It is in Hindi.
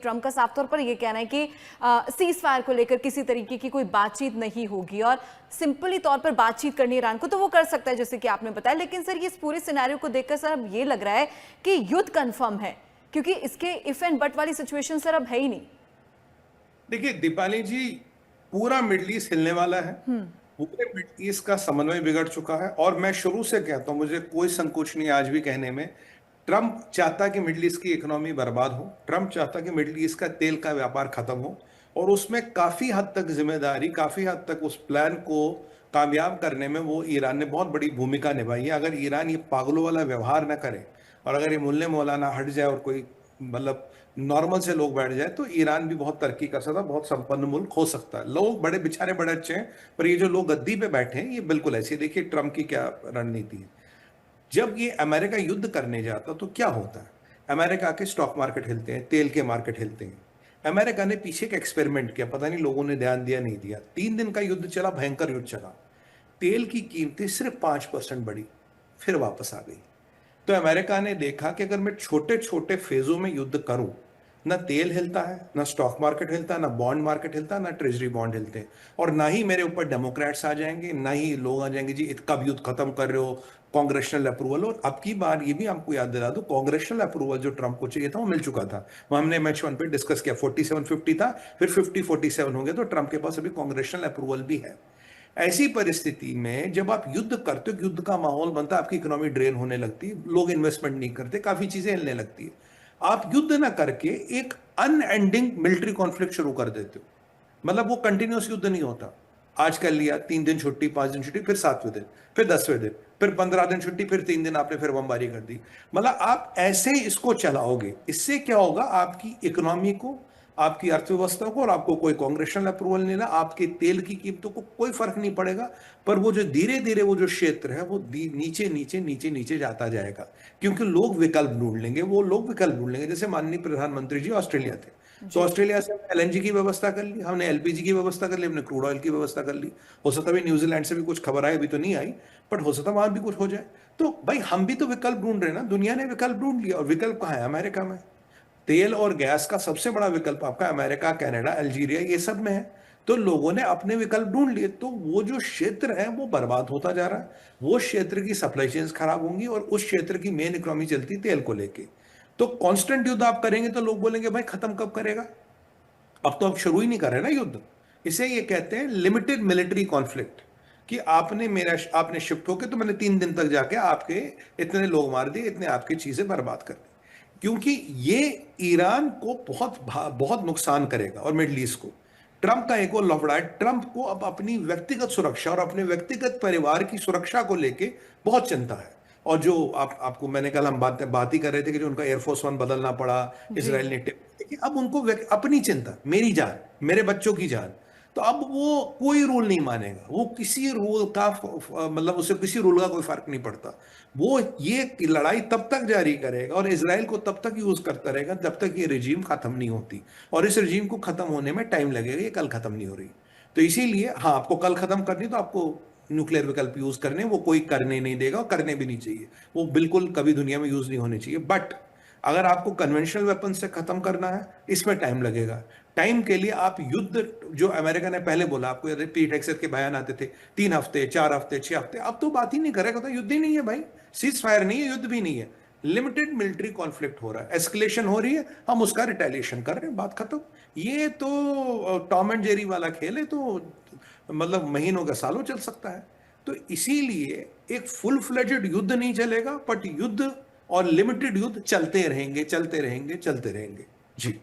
ट्रंप का साफ तौर पर यह कहना है कि सीज फायर को लेकर किसी तरीके की कोई बातचीत नहीं होगी और सिंपली तौर पर बातचीत करनी ईरान को तो वो कर सकता है जैसे कि आपने बताया। लेकिन सर ये पूरे सिनेरियो को देखकर सर अब ये लग रहा है कि युद्ध कंफर्म है, क्योंकि इसके इफ एंड बट वाली सिचुएशन सर अब है ही नहीं। देखिए दीपाली जी, पूरा मिडल ईस्ट हिलने वाला है। पूरे मिडल ईस्ट का समन्वय बिगड़ चुका है और मैं शुरू से कहता हूं, मुझे कोई संकोच नहीं आज भी कहने में, ट्रंप चाहता कि मिडल ईस्ट की इकोनॉमी बर्बाद हो। ट्रंप चाहता कि मिडल ईस्ट का तेल का व्यापार खत्म हो और उसमें काफी हद तक जिम्मेदारी, काफी हद तक उस प्लान को कामयाब करने में वो ईरान ने बहुत बड़ी भूमिका निभाई है। अगर ईरान ये पागलों वाला व्यवहार न करे और अगर ये मुल्ले मौलाना हट जाए और कोई मतलब नॉर्मल से लोग बैठ जाए तो ईरान भी बहुत तरक्की कर सकता है, बहुत संपन्न मुल्क हो सकता है। लोग बड़े बेचारे बड़े अच्छे हैं, पर ये जो लोग गद्दी पे बैठे हैं ये बिल्कुल ऐसे। देखिए ट्रंप की क्या रणनीति है। जब ये अमेरिका युद्ध करने जाता तो क्या होता है, अमेरिका के स्टॉक मार्केट हिलते हैं, तेल के मार्केट हिलते हैं। अमेरिका ने पीछे एक एक्सपेरिमेंट किया, पता नहीं लोगों ने ध्यान दिया नहीं दिया। 3 दिन का युद्ध चला, भयंकर युद्ध चला। तेल की कीमतें सिर्फ 5% बढ़ी, फिर वापस आ गई। तो अमेरिका ने देखा कि अगर मैं छोटे छोटे फेजों में युद्ध करूं, ना तेल हिलता है, ना स्टॉक मार्केट हिलता है, ना बॉन्ड मार्केट हिलता है, ना ट्रेजरी बॉन्ड हिलते हैं, और ना ही मेरे ऊपर डेमोक्रेट्स आ जाएंगे, ना ही लोग आ जाएंगे जी कब युद्ध खत्म कर रहे हो, कांग्रेशनल अप्रूवल। और अब की बार ये भी आपको याद दिला दो, कांग्रेशनल अप्रूवल जो ट्रंप को चाहिए था वो मिल चुका था। वो हमने मैच 1 पे डिस्कस किया, 47-50 था, फिर 50-47 हो गया। तो ट्रंप के पास अभी कांग्रेशनल अप्रूवल भी है। ऐसी परिस्थिति में जब आप युद्ध करते हो, युद्ध का माहौल बनता है, आपकी इकोनॉमी ड्रेन होने लगती है, लोग इन्वेस्टमेंट नहीं करते, काफी चीजें हिलने लगती है। आप युद्ध ना करके एक अनएंडिंग मिलिट्री कॉन्फ्लिक्ट शुरू कर देते हो। मतलब वो कंटिन्यूस युद्ध नहीं होता। आज कर लिया, 3 दिन छुट्टी, 5 दिन छुट्टी, फिर 7वें दिन, फिर 10वें दिन, फिर 15 दिन छुट्टी, फिर 3 दिन आपने फिर बमबारी कर दी। मतलब आप ऐसे ही इसको चलाओगे। इससे क्या होगा, आपकी इकोनॉमी को, आपकी अर्थव्यवस्था को, और आपको कोई कांग्रेशनल अप्रूवल नहीं ना, आपके तेल की कीमतों को कोई फर्क नहीं पड़ेगा। पर वो जो धीरे धीरे वो जो क्षेत्र है वो नीचे नीचे नीचे नीचे जाता जाएगा, क्योंकि लोग विकल्प ढूंढ लेंगे। वो लोग विकल्प ढूंढ लेंगे। जैसे माननीय प्रधानमंत्री जी ऑस्ट्रेलिया थे, तो ऑस्ट्रेलिया से हमने एलएनजी की व्यवस्था कर ली, हमने एलपीजी की व्यवस्था कर ली, हमने क्रूड ऑयल की व्यवस्था कर ली। हो सकता है न्यूजीलैंड से भी कुछ खबर आई, अभी तो नहीं आई, बट हो सकता वहां भी कुछ हो जाए। तो भाई हम भी तो विकल्प ढूंढ रहे हैं ना, दुनिया ने विकल्प ढूंढ लिया। और विकल्प कहाँ है, अमेरिका में। तेल और गैस का सबसे बड़ा विकल्प आपका अमेरिका, कनाडा, अल्जीरिया, ये सब में है। तो लोगों ने अपने विकल्प ढूंढ लिए, तो वो जो क्षेत्र है वो बर्बाद होता जा रहा है। वो क्षेत्र की सप्लाई चेन्स खराब होंगी और उस क्षेत्र की मेन इकोनॉमी चलती तेल को लेके। तो कांस्टेंट युद्ध आप करेंगे तो लोग बोलेंगे भाई खत्म कब करेगा। अब तो आप शुरू ही नहीं कर रहे ना युद्ध। इसे ये कहते हैं लिमिटेड मिलिट्री कॉन्फ्लिक्ट, कि आपने शिफ्ट होके तो मैंने 3 दिन तक जाके आपके इतने लोग मार दिए, इतने आपकी चीजें बर्बाद कर दी। क्योंकि ये ईरान को बहुत बहुत नुकसान करेगा और मिडल ईस्ट को। ट्रंप का एक और लफड़ा है, ट्रंप को अब अपनी व्यक्तिगत सुरक्षा और अपने व्यक्तिगत परिवार की सुरक्षा को लेके बहुत चिंता है। और जो आपको मैंने कल हम बात ही कर रहे थे कि जो उनका एयरफोर्स 1 बदलना पड़ा, इसराइल ने अब उनको अपनी चिंता, मेरी जान, मेरे बच्चों की जान। तो अब वो कोई रूल नहीं मानेगा, वो किसी रूल का मतलब उसे किसी रूल का कोई फर्क नहीं पड़ता। वो ये लड़ाई तब तक जारी करेगा और इसराइल को तब तक यूज करता रहेगा जब तक ये रिजीम खत्म नहीं होती। और इस रिजीम को खत्म होने में टाइम लगेगा, ये कल खत्म नहीं हो रही। तो इसीलिए हाँ, आपको कल खत्म करनी तो आपको न्यूक्लियर विकल्प यूज करने, वो कोई करने नहीं देगा और करने भी नहीं चाहिए। वो बिल्कुल कभी दुनिया में यूज नहीं होने चाहिए। बट अगर आपको कन्वेंशनल वेपन से खत्म करना है, इसमें टाइम लगेगा। टाइम के लिए आप युद्ध, जो अमेरिका ने पहले बोला, आपको पीट हेगसेथ के बयान आते थे 3 हफ्ते, 4 हफ्ते, 6 हफ्ते, अब तो बात ही नहीं करेगा। तो युद्ध ही नहीं है भाई, सीज फायर नहीं है, युद्ध भी नहीं है, लिमिटेड मिलिट्री कॉन्फ्लिक्ट हो रहा है, एस्केलेशन हो रही है, हम उसका रिटेलिएशन कर रहे हैं, बात खत्म। ये तो टॉम एंड जेरी वाला खेल है, तो मतलब महीनों का सालों चल सकता है। तो इसीलिए एक फुल फ्लेजेड युद्ध नहीं चलेगा, बट युद्ध और लिमिटेड युद्ध चलते रहेंगे, चलते रहेंगे, चलते रहेंगे। जी।